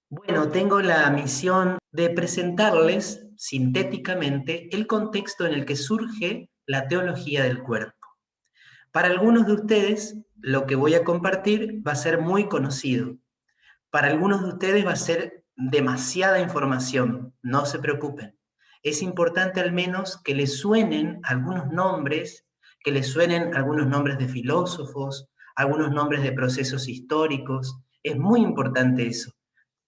Bueno, tengo la misión de presentarles sintéticamente el contexto en el que surge la teología del cuerpo. Para algunos de ustedes, lo que voy a compartir va a ser muy conocido. Para algunos de ustedes va a ser demasiada información, no se preocupen. Es importante al menos que les suenen algunos nombres, que les suenen algunos nombres de filósofos, algunos nombres de procesos históricos. Es muy importante eso,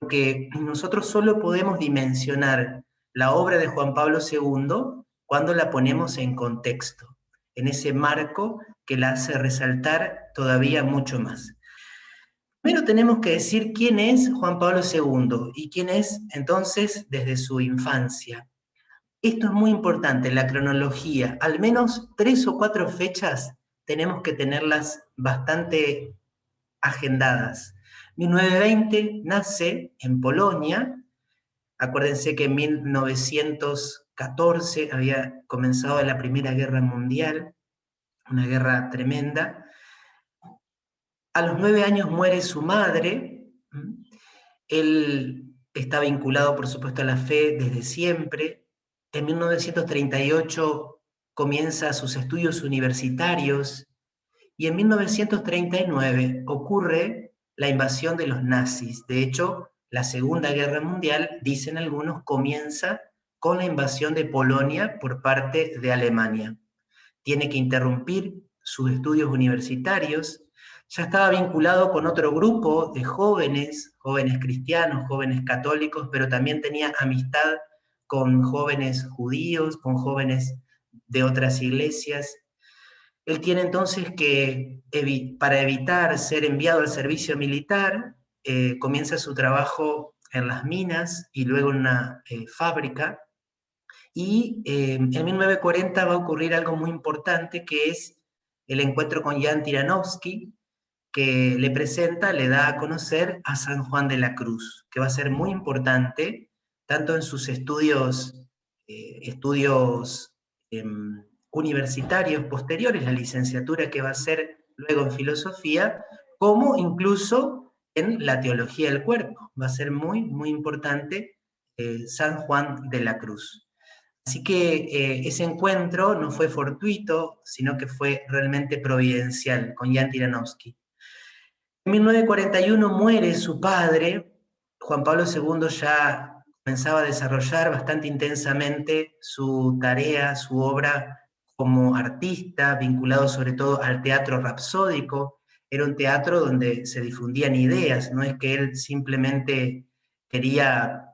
porque nosotros solo podemos dimensionar la obra de Juan Pablo II cuando la ponemos en contexto, en ese marco que la hace resaltar todavía mucho más. Primero tenemos que decir quién es Juan Pablo II y quién es entonces desde su infancia. Esto es muy importante, la cronología. Al menos 3 o 4 fechas tenemos que tenerlas bastante agendadas. 1920 nace en Polonia. Acuérdense que en 1914 había comenzado la Primera Guerra Mundial, una guerra tremenda. A los 9 años muere su madre. Él está vinculado, por supuesto, a la fe desde siempre. En 1938 comienza sus estudios universitarios y en 1939 ocurre la invasión de los nazis. De hecho, la Segunda Guerra Mundial, dicen algunos, comienza con la invasión de Polonia por parte de Alemania. Tiene que interrumpir sus estudios universitarios. Ya estaba vinculado con otro grupo de jóvenes, jóvenes cristianos, jóvenes católicos, pero también tenía amistad con jóvenes judíos, con jóvenes de otras iglesias. Él tiene entonces que, para evitar ser enviado al servicio militar, comienza su trabajo en las minas y luego en una fábrica. Y en 1940 va a ocurrir algo muy importante, que es el encuentro con Jan Tiranovsky, que le presenta, le da a conocer a San Juan de la Cruz, que va a ser muy importante, tanto en sus estudios universitarios posteriores, la licenciatura que va a hacer luego en filosofía, como incluso en la teología del cuerpo. Va a ser muy, muy importante San Juan de la Cruz. Así que ese encuentro no fue fortuito, sino que fue realmente providencial con Jan Tiranovsky. En 1941 muere su padre. Juan Pablo II ya comenzaba a desarrollar bastante intensamente su tarea, su obra como artista, vinculado sobre todo al teatro rapsódico. Era un teatro donde se difundían ideas, no es que él simplemente quería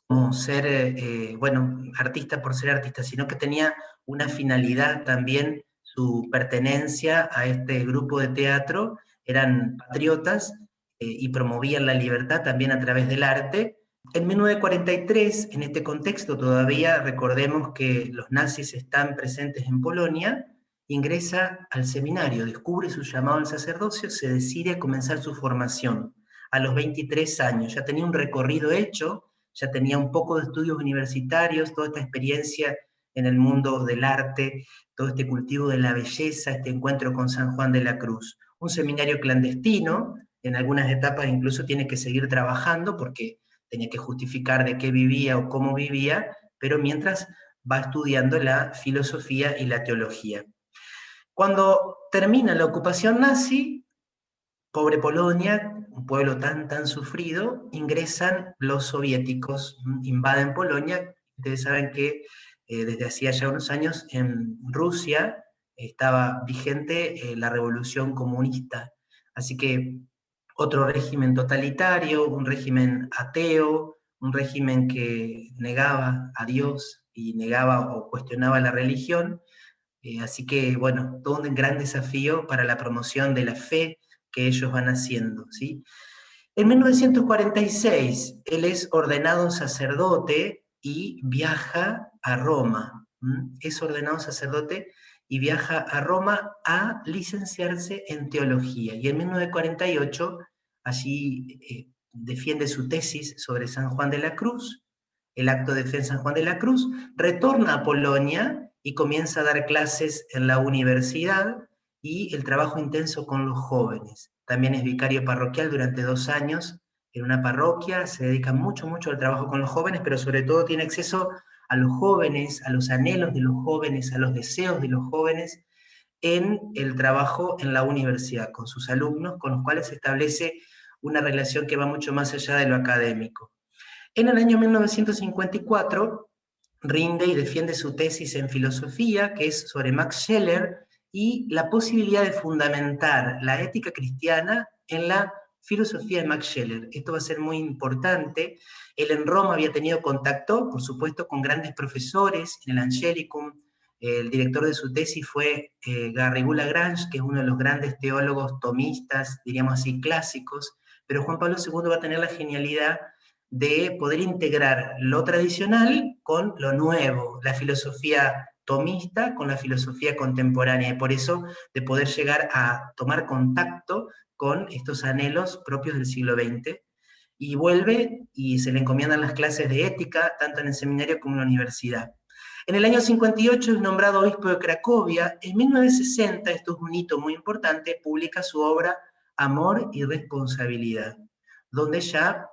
como ser, bueno, artista por ser artista, sino que tenía una finalidad también, su pertenencia a este grupo de teatro, eran patriotas y promovían la libertad también a través del arte. En 1943, en este contexto todavía, recordemos que los nazis están presentes en Polonia, ingresa al seminario, descubre su llamado al sacerdocio, se decide a comenzar su formación. A los 23 años, ya tenía un recorrido hecho, ya tenía un poco de estudios universitarios, toda esta experiencia en el mundo del arte, todo este cultivo de la belleza, este encuentro con San Juan de la Cruz. Un seminario clandestino, en algunas etapas incluso tiene que seguir trabajando porque tenía que justificar de qué vivía o cómo vivía, pero mientras va estudiando la filosofía y la teología. Cuando termina la ocupación nazi, pobre Polonia, un pueblo tan sufrido, ingresan los soviéticos, invaden Polonia. Ustedes saben que desde hacía ya unos años en Rusia estaba vigente la revolución comunista. Así que otro régimen totalitario, un régimen ateo, un régimen que negaba a Dios y negaba o cuestionaba la religión. Así que, bueno, todo un gran desafío para la promoción de la fe que ellos van haciendo, ¿sí? En 1946, él es ordenado sacerdote y viaja a Roma. Es ordenado sacerdote y viaja a Roma a licenciarse en teología. Y en 1948, allí defiende su tesis sobre San Juan de la Cruz, el acto de fe en San Juan de la Cruz, retorna a Polonia y comienza a dar clases en la universidad y el trabajo intenso con los jóvenes. También es vicario parroquial durante 2 años en una parroquia, se dedica mucho, mucho al trabajo con los jóvenes, pero sobre todo tiene acceso a los jóvenes, a los anhelos de los jóvenes, a los deseos de los jóvenes, en el trabajo en la universidad, con sus alumnos, con los cuales se establece una relación que va mucho más allá de lo académico. En el año 1954 rinde y defiende su tesis en filosofía, que es sobre Max Scheler, y la posibilidad de fundamentar la ética cristiana en la filosofía de Max Scheler. Esto va a ser muy importante. Él en Roma había tenido contacto, por supuesto, con grandes profesores en el Angelicum. El director de su tesis fue Garrigou Lagrange, que es uno de los grandes teólogos tomistas, diríamos así, clásicos, pero Juan Pablo II va a tener la genialidad de poder integrar lo tradicional con lo nuevo, la filosofía tomista con la filosofía contemporánea, y por eso de poder llegar a tomar contacto con estos anhelos propios del siglo XX, y vuelve y se le encomiendan las clases de ética, tanto en el seminario como en la universidad. En el año 58 es nombrado obispo de Cracovia. En 1960, esto es un hito muy importante, publica su obra Amor y Responsabilidad, donde ya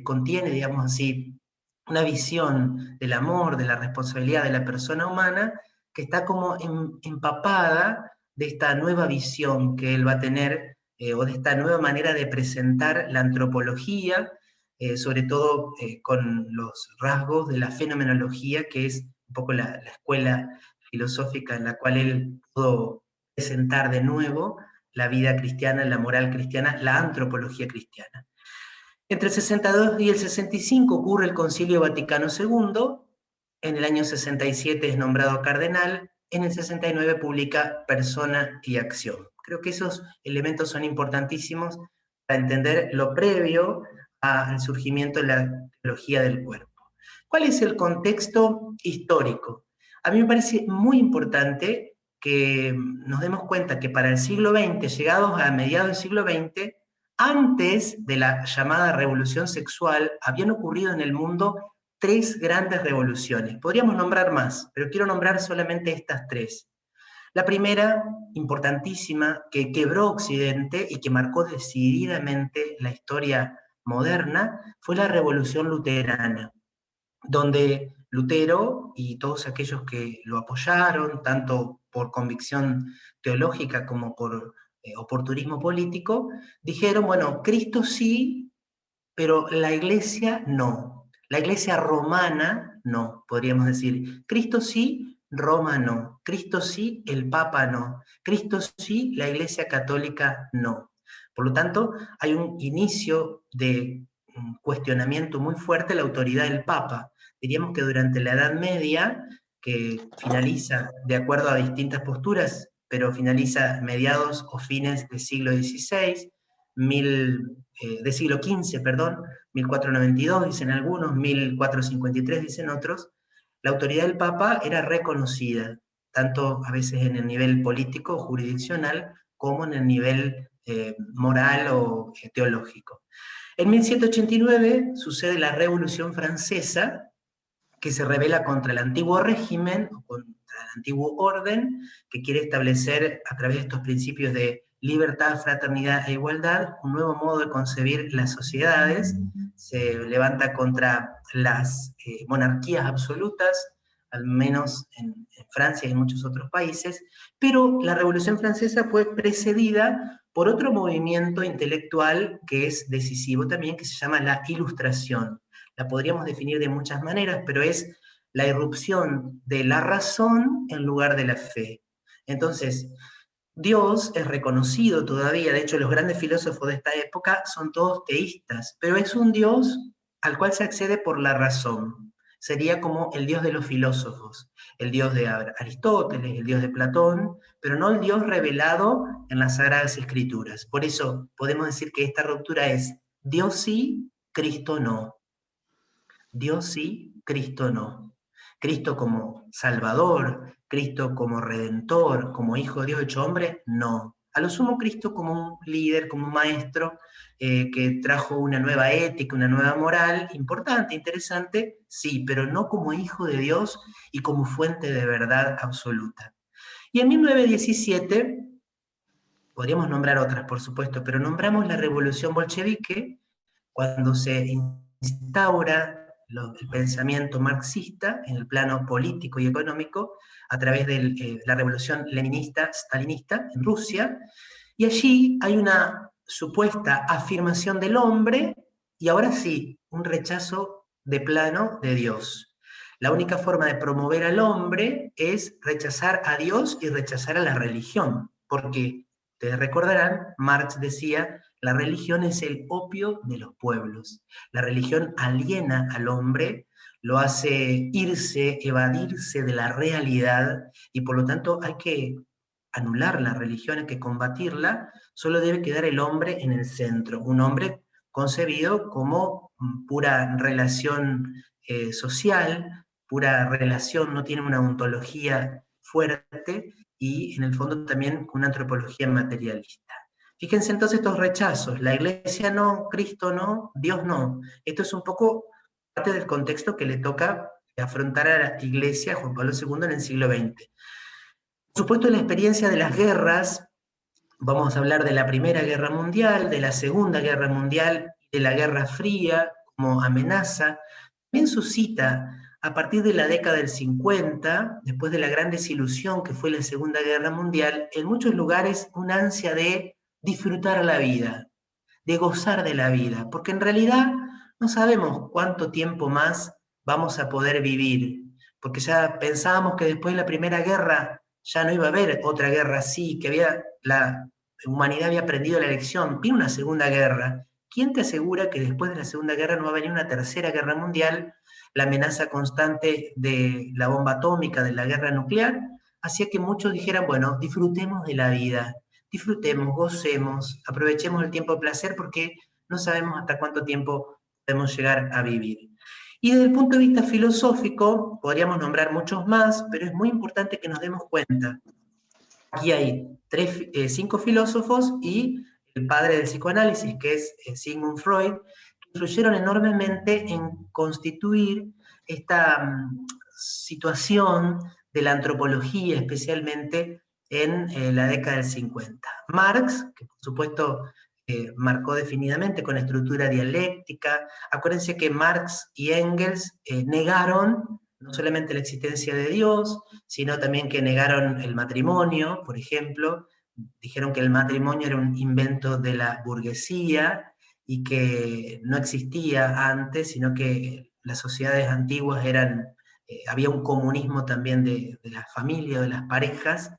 contiene, digamos así, una visión del amor, de la responsabilidad de la persona humana, que está como empapada de esta nueva visión que él va a tener, o de esta nueva manera de presentar la antropología, sobre todo con los rasgos de la fenomenología, que es un poco la escuela filosófica en la cual él pudo presentar de nuevo la vida cristiana, la moral cristiana, la antropología cristiana. Entre el 62 y el 65 ocurre el Concilio Vaticano II, en el año 67 es nombrado cardenal, en el 69 publica Persona y Acción. Creo que esos elementos son importantísimos para entender lo previo al surgimiento de la teología del cuerpo. ¿Cuál es el contexto histórico? A mí me parece muy importante que nos demos cuenta que para el siglo XX, llegados a mediados del siglo XX, antes de la llamada revolución sexual, habían ocurrido en el mundo 3 grandes revoluciones. Podríamos nombrar más, pero quiero nombrar solamente estas 3. La primera, importantísima, que quebró Occidente y que marcó decididamente la historia moderna, fue la Revolución Luterana, donde Lutero y todos aquellos que lo apoyaron, tanto por convicción teológica como por oportunismo político, dijeron, bueno, Cristo sí, pero la iglesia no. La iglesia romana no, podríamos decir. Cristo sí, Roma no. Cristo sí, el Papa no. Cristo sí, la iglesia católica no. Por lo tanto, hay un inicio de un cuestionamiento muy fuerte de la autoridad del Papa. Diríamos que durante la Edad Media, que finaliza de acuerdo a distintas posturas, pero finaliza mediados o fines del siglo XVI, de siglo XV, perdón, 1492 dicen algunos, 1453 dicen otros, la autoridad del Papa era reconocida, tanto a veces en el nivel político o jurisdiccional, como en el nivel moral o teológico. En 1789 sucede la Revolución Francesa, que se revela contra el antiguo régimen, o contra el antiguo orden, que quiere establecer a través de estos principios de libertad, fraternidad e igualdad, un nuevo modo de concebir las sociedades. Se levanta contra las monarquías absolutas, al menos en Francia y en muchos otros países, pero la Revolución Francesa fue precedida por otro movimiento intelectual que es decisivo también, que se llama la Ilustración. La podríamos definir de muchas maneras, pero es la irrupción de la razón en lugar de la fe. Entonces, Dios es reconocido todavía, de hecho los grandes filósofos de esta época son todos teístas, pero es un Dios al cual se accede por la razón. Sería como el Dios de los filósofos, el Dios de Aristóteles, el Dios de Platón, pero no el Dios revelado en las Sagradas Escrituras. Por eso podemos decir que esta ruptura es Dios sí, Cristo no. Dios sí, Cristo no. Cristo como Salvador, Cristo como Redentor, como Hijo de Dios hecho hombre, no. A lo sumo Cristo como un líder, como un maestro que trajo una nueva ética, una nueva moral, importante, interesante, sí, pero no como Hijo de Dios y como fuente de verdad absoluta. Y en 1917, podríamos nombrar otras, por supuesto, pero nombramos la Revolución Bolchevique, cuando se instaura el pensamiento marxista en el plano político y económico a través de la revolución leninista-stalinista en Rusia, y allí hay una supuesta afirmación del hombre y ahora sí, un rechazo de plano de Dios. La única forma de promover al hombre es rechazar a Dios y rechazar a la religión, porque, ustedes recordarán, Marx decía, la religión es el opio de los pueblos. La religión aliena al hombre, lo hace irse, evadirse de la realidad, y por lo tanto hay que anular la religión, hay que combatirla. Solo debe quedar el hombre en el centro, un hombre concebido como pura relación social, pura relación, no tiene una ontología fuerte y en el fondo también una antropología materialista. Fíjense entonces estos rechazos, la iglesia no, Cristo no, Dios no. Esto es un poco parte del contexto que le toca afrontar a la iglesia Juan Pablo II en el siglo XX. Por supuesto, la experiencia de las guerras, vamos a hablar de la Primera Guerra Mundial, de la Segunda Guerra Mundial, de la Guerra Fría como amenaza, también suscita a partir de la década del 50, después de la gran desilusión que fue la Segunda Guerra Mundial, en muchos lugares una ansia de disfrutar la vida, de gozar de la vida, porque en realidad no sabemos cuánto tiempo más vamos a poder vivir, porque ya pensábamos que después de la Primera Guerra ya no iba a haber otra guerra así, que la humanidad había aprendido la lección, vino una Segunda Guerra. ¿Quién te asegura que después de la Segunda Guerra no va a venir una Tercera Guerra Mundial? La amenaza constante de la bomba atómica, de la guerra nuclear, hacía que muchos dijeran, bueno, disfrutemos de la vida, disfrutemos, gocemos, aprovechemos el tiempo de placer porque no sabemos hasta cuánto tiempo podemos llegar a vivir. Y desde el punto de vista filosófico, podríamos nombrar muchos más, pero es muy importante que nos demos cuenta. Aquí hay 5 filósofos y el padre del psicoanálisis, que es Sigmund Freud, que influyeron enormemente en constituir esta situación de la antropología, especialmente en la década del 50. Marx, que por supuesto marcó definidamente con la estructura dialéctica. Acuérdense que Marx y Engels negaron no solamente la existencia de Dios, sino también que negaron el matrimonio, por ejemplo. Dijeron que el matrimonio era un invento de la burguesía y que no existía antes, sino que las sociedades antiguas había un comunismo también de la familia, de las parejas,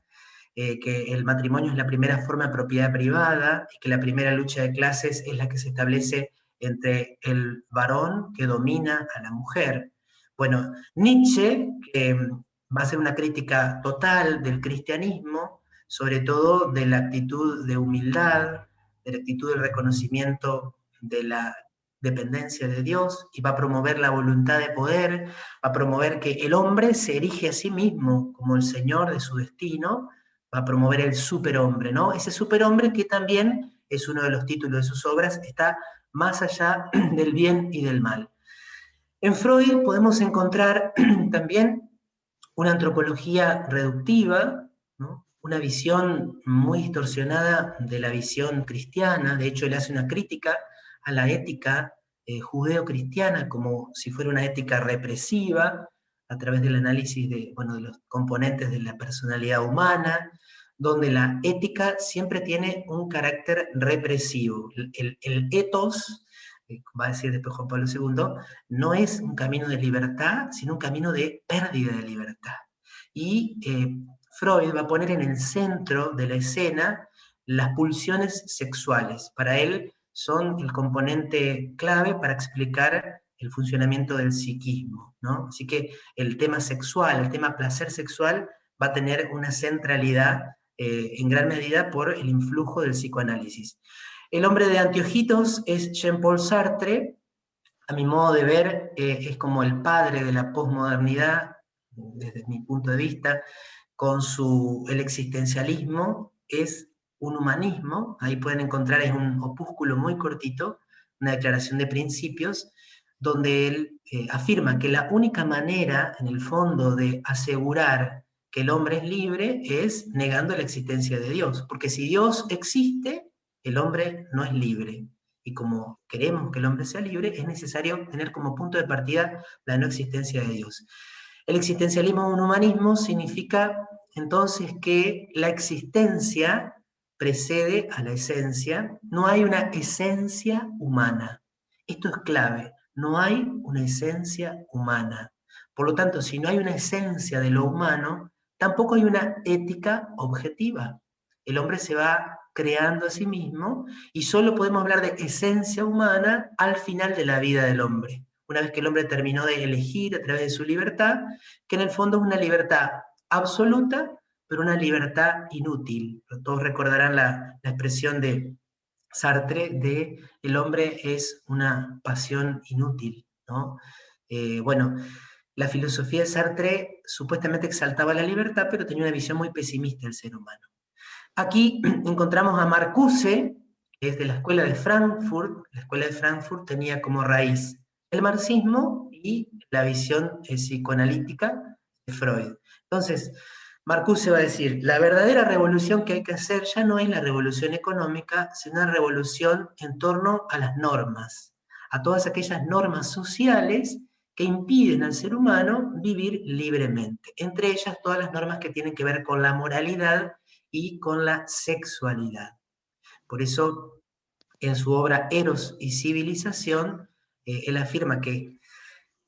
que el matrimonio es la primera forma de propiedad privada y que la primera lucha de clases es la que se establece entre el varón que domina a la mujer. Bueno, Nietzsche, que va a hacer una crítica total del cristianismo, sobre todo de la actitud de humildad, de la actitud del reconocimiento de la dependencia de Dios, y va a promover la voluntad de poder, va a promover que el hombre se erige a sí mismo como el señor de su destino, va a promover el superhombre, ¿no? Ese superhombre que también es uno de los títulos de sus obras, está más allá del bien y del mal. En Freud podemos encontrar también una antropología reductiva, ¿no? Una visión muy distorsionada de la visión cristiana. De hecho, él hace una crítica a la ética judeo-cristiana como si fuera una ética represiva, a través del análisis de los componentes de la personalidad humana, donde la ética siempre tiene un carácter represivo. El ethos, va a decir después Juan Pablo II, no es un camino de libertad, sino un camino de pérdida de libertad. Y Freud va a poner en el centro de la escena las pulsiones sexuales. Para él son el componente clave para explicar el funcionamiento del psiquismo, ¿no? Así que el tema sexual, el tema placer sexual, va a tener una centralidad en gran medida por el influjo del psicoanálisis. El hombre de anteojitos es Jean-Paul Sartre. A mi modo de ver, es como el padre de la posmodernidad, desde mi punto de vista, con el existencialismo, es un humanismo. Ahí pueden encontrar, es un opúsculo muy cortito, una declaración de principios, donde él afirma que la única manera, en el fondo, de asegurar que el hombre es libre es negando la existencia de Dios, porque si Dios existe, el hombre no es libre. y como queremos que el hombre sea libre, es necesario tener como punto de partida la no existencia de Dios. El existencialismo de un humanismo significa entonces que la existencia precede a la esencia, no hay una esencia humana. Esto es clave, no hay una esencia humana. Por lo tanto, si no hay una esencia de lo humano, tampoco hay una ética objetiva. El hombre se va creando a sí mismo y solo podemos hablar de esencia humana al final de la vida del hombre, una vez que el hombre terminó de elegir a través de su libertad, que en el fondo es una libertad absoluta, pero una libertad inútil. Todos recordarán la expresión de Sartre de el hombre es una pasión inútil, ¿no? Bueno, la filosofía de Sartre supuestamente exaltaba la libertad, pero tenía una visión muy pesimista del ser humano. Aquí encontramos a Marcuse, que es de la escuela de Frankfurt. La escuela de Frankfurt tenía como raíz el marxismo y la visión psicoanalítica de Freud. Entonces, Marcuse va a decir, la verdadera revolución que hay que hacer ya no es la revolución económica, sino una revolución en torno a las normas, a todas aquellas normas sociales que impiden al ser humano vivir libremente. Entre ellas, todas las normas que tienen que ver con la moralidad y con la sexualidad. Por eso, en su obra Eros y Civilización, él afirma que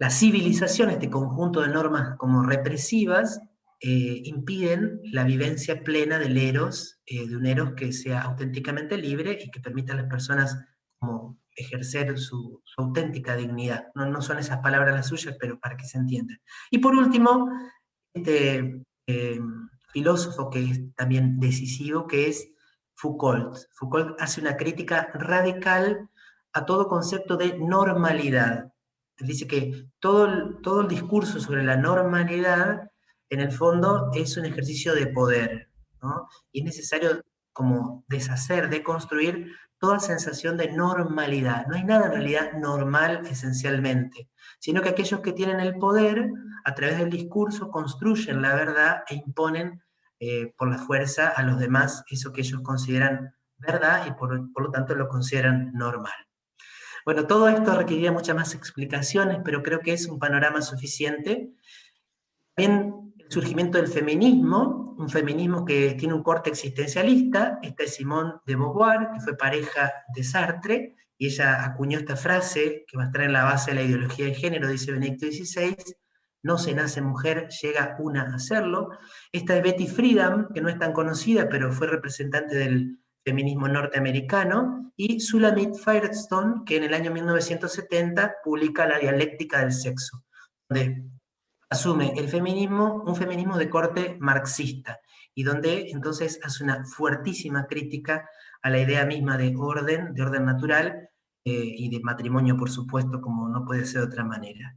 la civilización, este conjunto de normas como represivas, impiden la vivencia plena del Eros, de un Eros que sea auténticamente libre y que permita a las personas como ejercer su auténtica dignidad. No, no son esas palabras las suyas, pero para que se entienda. Y por último, este filósofo que es también decisivo, que es Foucault. Foucault hace una crítica radical a todo concepto de normalidad. Dice que todo el discurso sobre la normalidad, en el fondo, es un ejercicio de poder, ¿no? Y es necesario como deshacer, deconstruir toda sensación de normalidad. No hay nada en realidad normal esencialmente, sino que aquellos que tienen el poder, a través del discurso, construyen la verdad e imponen por la fuerza a los demás eso que ellos consideran verdad y por lo tanto lo consideran normal. Bueno, todo esto requeriría muchas más explicaciones, pero creo que es un panorama suficiente. También el surgimiento del feminismo, un feminismo que tiene un corte existencialista. Esta es Simone de Beauvoir, que fue pareja de Sartre, y ella acuñó esta frase que va a estar en la base de la ideología de género, dice Benedicto XVI, no se nace mujer, llega una a serlo. Esta es Betty Friedan, que no es tan conocida, pero fue representante del feminismo norteamericano, y Shulamit Firestone, que en el año 1970 publica La dialéctica del sexo, donde asume el feminismo, un feminismo de corte marxista, y donde entonces hace una fuertísima crítica a la idea misma de orden natural, y de matrimonio, por supuesto, como no puede ser de otra manera.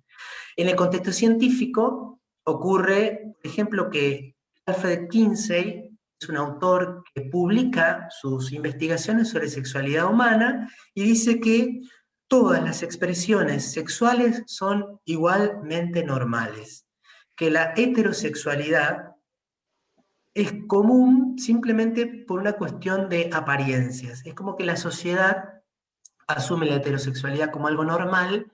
En el contexto científico ocurre, por ejemplo, que Alfred Kinsey es un autor que publica sus investigaciones sobre sexualidad humana y dice que todas las expresiones sexuales son igualmente normales, que la heterosexualidad es común simplemente por una cuestión de apariencias. Es como que la sociedad asume la heterosexualidad como algo normal,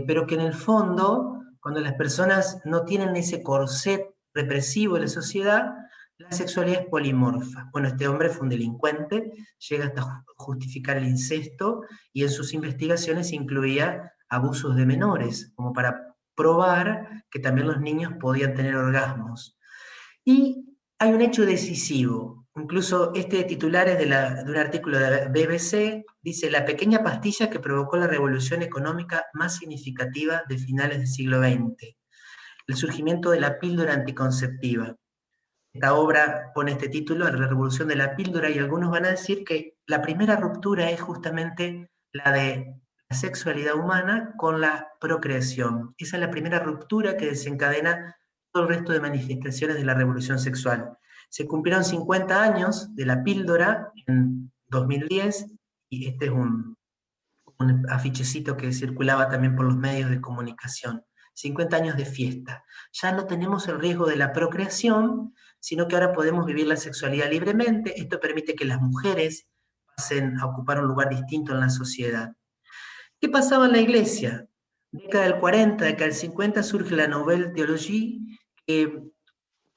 pero que en el fondo, cuando las personas no tienen ese corset represivo de la sociedad, la sexualidad es polimorfa. Bueno, este hombre fue un delincuente, llega hasta justificar el incesto, y en sus investigaciones incluía abusos de menores, como para probar que también los niños podían tener orgasmos. Y hay un hecho decisivo. Incluso este titular es de un artículo de la BBC, dice la pequeña pastilla que provocó la revolución económica más significativa de finales del siglo XX, el surgimiento de la píldora anticonceptiva. Esta obra pone este título, La revolución de la píldora, y algunos van a decir que la primera ruptura es justamente la de la sexualidad humana con la procreación. Esa es la primera ruptura que desencadena todo el resto de manifestaciones de la revolución sexual. Se cumplieron 50 años de la píldora en 2010, y este es un afichecito que circulaba también por los medios de comunicación. 50 años de fiesta. Ya no tenemos el riesgo de la procreación, sino que ahora podemos vivir la sexualidad libremente. Esto permite que las mujeres pasen a ocupar un lugar distinto en la sociedad. ¿Qué pasaba en la Iglesia? Década del 40, década del 50 surge la Nouvelle Théologie, que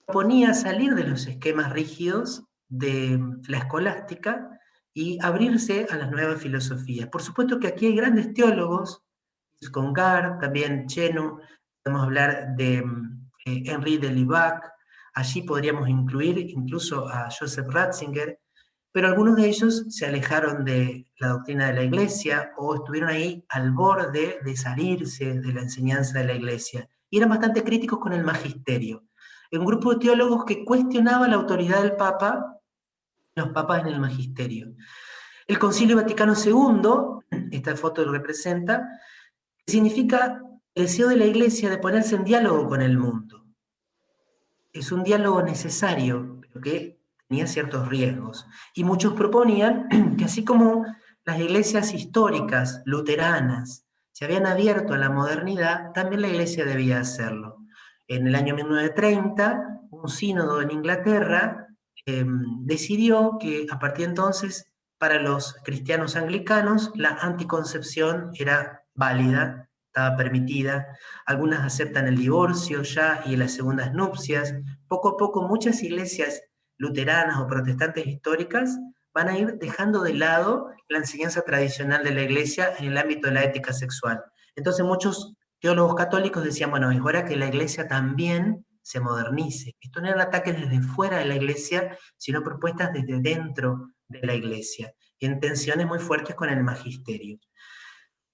proponía salir de los esquemas rígidos de la escolástica y abrirse a las nuevas filosofías. Por supuesto que aquí hay grandes teólogos, Congar, también Chenu, podemos hablar de Henri de Libac, allí podríamos incluir incluso a Joseph Ratzinger, pero algunos de ellos se alejaron de la doctrina de la Iglesia o estuvieron ahí al borde de salirse de la enseñanza de la Iglesia y eran bastante críticos con el magisterio. Un grupo de teólogos que cuestionaba la autoridad del Papa, los papas en el magisterio. El Concilio Vaticano II, esta foto lo representa, significa el deseo de la Iglesia de ponerse en diálogo con el mundo. Es un diálogo necesario, pero que tenía ciertos riesgos. Y muchos proponían que así como las iglesias históricas, luteranas, se habían abierto a la modernidad, también la Iglesia debía hacerlo. En el año 1930, un sínodo en Inglaterra decidió que a partir de entonces, para los cristianos anglicanos, la anticoncepción era válida, estaba permitida. Algunas aceptan el divorcio ya y las segundas nupcias. Poco a poco muchas iglesias luteranas o protestantes históricas van a ir dejando de lado la enseñanza tradicional de la Iglesia en el ámbito de la ética sexual. Entonces muchos teólogos católicos decían, bueno, es hora que la Iglesia también se modernice. Esto no eran ataques desde fuera de la Iglesia, sino propuestas desde dentro de la Iglesia, en tensiones muy fuertes con el magisterio.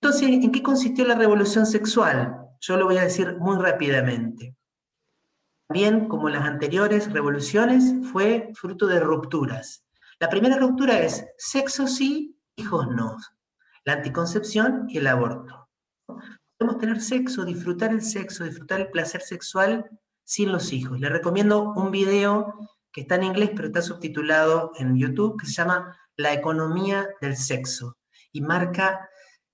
Entonces, ¿en qué consistió la revolución sexual? Yo lo voy a decir muy rápidamente. También, como las anteriores revoluciones, fue fruto de rupturas. La primera ruptura es sexo sí, hijos no. La anticoncepción y el aborto. Podemos tener sexo, disfrutar el placer sexual sin los hijos. Les recomiendo un video que está en inglés, pero está subtitulado en YouTube, que se llama La economía del sexo, y marca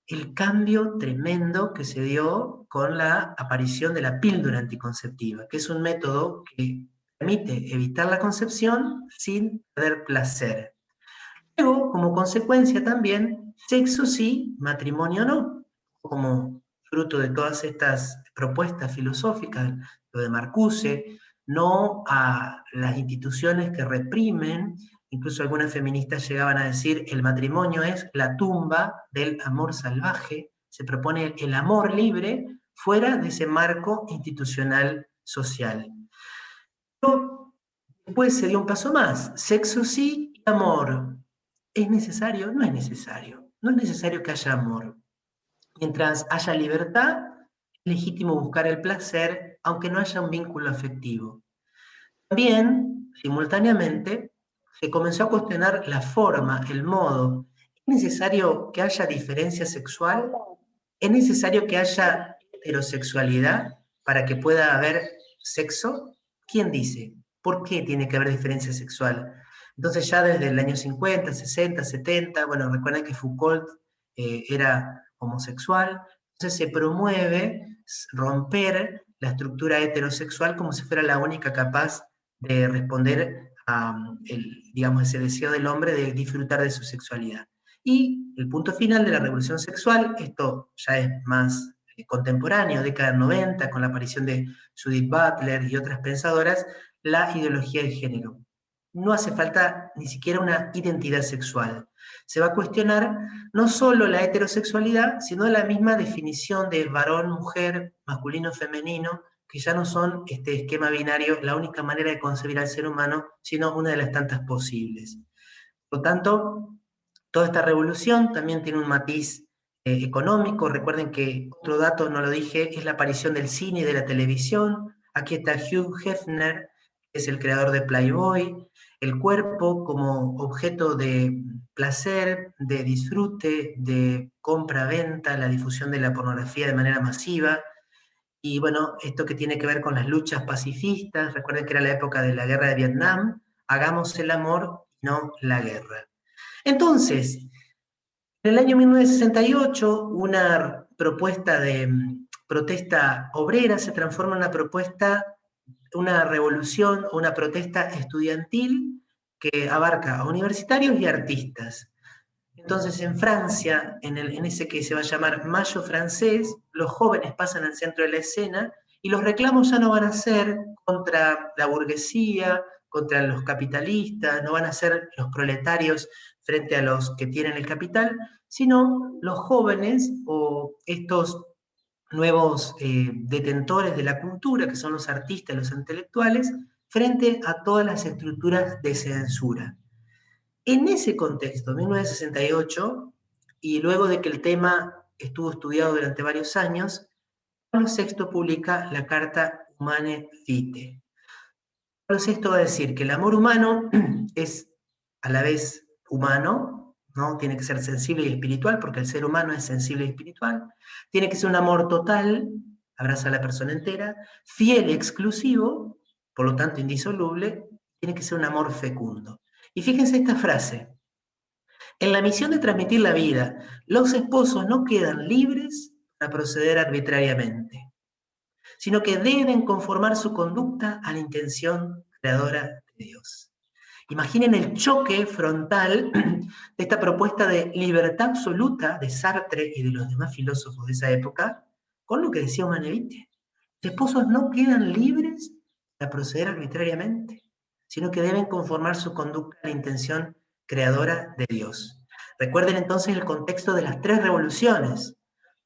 el cambio tremendo que se dio con la aparición de la píldora anticonceptiva, que es un método que permite evitar la concepción sin perder placer. Luego, como consecuencia también, sexo sí, matrimonio no, como fruto de todas estas propuestas filosóficas, lo de Marcuse, no a las instituciones que reprimen. Incluso algunas feministas llegaban a decir el matrimonio es la tumba del amor salvaje, se propone el amor libre fuera de ese marco institucional social. Pero después se dio un paso más, sexo sí, amor. ¿Es necesario? No es necesario. No es necesario que haya amor. Mientras haya libertad, es legítimo buscar el placer, aunque no haya un vínculo afectivo. También, simultáneamente, se comenzó a cuestionar la forma, el modo. ¿Es necesario que haya diferencia sexual? ¿Es necesario que haya heterosexualidad para que pueda haber sexo? ¿Quién dice? ¿Por qué tiene que haber diferencia sexual? Entonces ya desde el año 50, 60, 70, bueno, recuerden que Foucault era homosexual, entonces se promueve romper la estructura heterosexual como si fuera la única capaz de responder a digamos, ese deseo del hombre de disfrutar de su sexualidad. Y el punto final de la revolución sexual, esto ya es más contemporáneo, década del 90, con la aparición de Judith Butler y otras pensadoras, la ideología de género. No hace falta ni siquiera una identidad sexual. Se va a cuestionar no solo la heterosexualidad, sino la misma definición de varón, mujer, masculino, femenino, que ya no son este esquema binario la única manera de concebir al ser humano, sino una de las tantas posibles. Por lo tanto, toda esta revolución también tiene un matiz económico. Recuerden que otro dato, no lo dije, es la aparición del cine y de la televisión. Aquí está Hugh Hefner, que es el creador de Playboy. El cuerpo como objeto de placer, de disfrute, de compra-venta, la difusión de la pornografía de manera masiva. Y bueno, esto que tiene que ver con las luchas pacifistas. Recuerden que era la época de la guerra de Vietnam. Hagamos el amor y no la guerra. Entonces, en el año 1968, una propuesta de protesta obrera se transforma en una propuesta, una revolución o una protesta estudiantil que abarca a universitarios y artistas. Entonces en Francia, en ese que se va a llamar Mayo francés, los jóvenes pasan al centro de la escena y los reclamos ya no van a ser contra la burguesía, contra los capitalistas, no van a ser los proletarios frente a los que tienen el capital, sino los jóvenes o estos nuevos detentores de la cultura, que son los artistas, los intelectuales, frente a todas las estructuras de censura. En ese contexto, 1968, y luego de que el tema estuvo estudiado durante varios años, Pablo VI publica la Carta Humanae Vitae. Pablo VI va a decir que el amor humano es a la vez humano, ¿no? Tiene que ser sensible y espiritual, porque el ser humano es sensible y espiritual. Tiene que ser un amor total, abraza a la persona entera, fiel y exclusivo, por lo tanto indisoluble, tiene que ser un amor fecundo. Y fíjense esta frase: en la misión de transmitir la vida, los esposos no quedan libres para proceder arbitrariamente, sino que deben conformar su conducta a la intención creadora de Dios. Imaginen el choque frontal de esta propuesta de libertad absoluta de Sartre y de los demás filósofos de esa época con lo que decía Humanae Vitae. Los esposos no quedan libres para proceder arbitrariamente, sino que deben conformar su conducta a la intención creadora de Dios. Recuerden entonces el contexto de las tres revoluciones.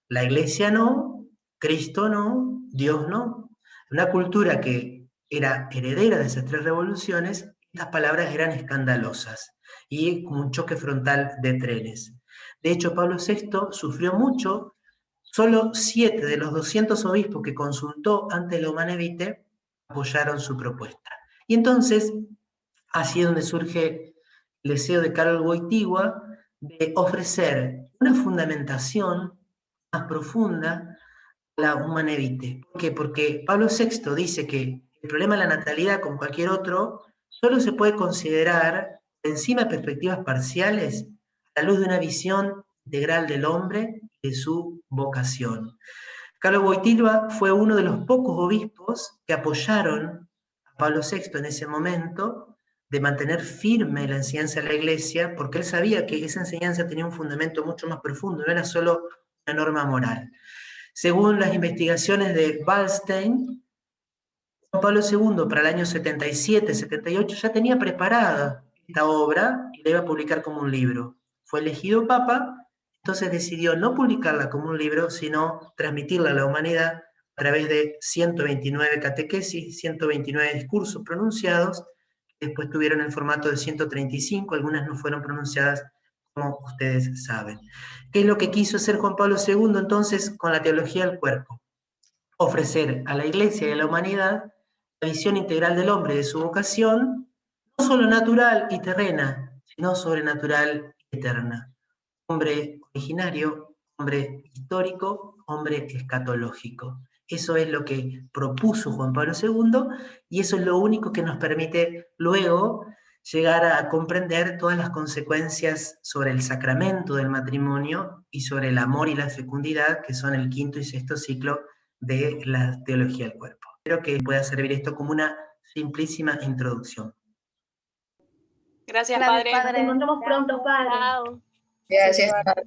La Iglesia no, Cristo no, Dios no. Una cultura que era heredera de esas tres revoluciones, estas palabras eran escandalosas y como un choque frontal de trenes. De hecho, Pablo VI sufrió mucho. Solo 7 de los 200 obispos que consultó ante la Humanae Vitae apoyaron su propuesta. Y entonces, así es donde surge el deseo de Karol Wojtyła de ofrecer una fundamentación más profunda a la Humanae Vitae. ¿Por qué? Porque Pablo VI dice que el problema de la natalidad, como cualquier otro, solo se puede considerar encima de perspectivas parciales a la luz de una visión integral del hombre y de su vocación. Karol Wojtyła fue uno de los pocos obispos que apoyaron a Pablo VI en ese momento de mantener firme la enseñanza de la Iglesia, porque él sabía que esa enseñanza tenía un fundamento mucho más profundo, no era solo una norma moral. Según las investigaciones de Wallstein, Juan Pablo II para el año 77-78 ya tenía preparada esta obra y la iba a publicar como un libro. Fue elegido papa, entonces decidió no publicarla como un libro, sino transmitirla a la humanidad a través de 129 catequesis, 129 discursos pronunciados, que después tuvieron el formato de 135, algunas no fueron pronunciadas, como ustedes saben. ¿Qué es lo que quiso hacer Juan Pablo II entonces con la teología del cuerpo? Ofrecer a la Iglesia y a la humanidad la visión integral del hombre y de su vocación, no solo natural y terrena, sino sobrenatural y eterna. Hombre originario, hombre histórico, hombre escatológico. Eso es lo que propuso Juan Pablo II y eso es lo único que nos permite luego llegar a comprender todas las consecuencias sobre el sacramento del matrimonio y sobre el amor y la fecundidad, que son el quinto y sexto ciclo de la teología del cuerpo. Espero que pueda servir esto como una simplísima introducción. Gracias, padre. Nos encontramos pronto, padre. Chao. Gracias, padre.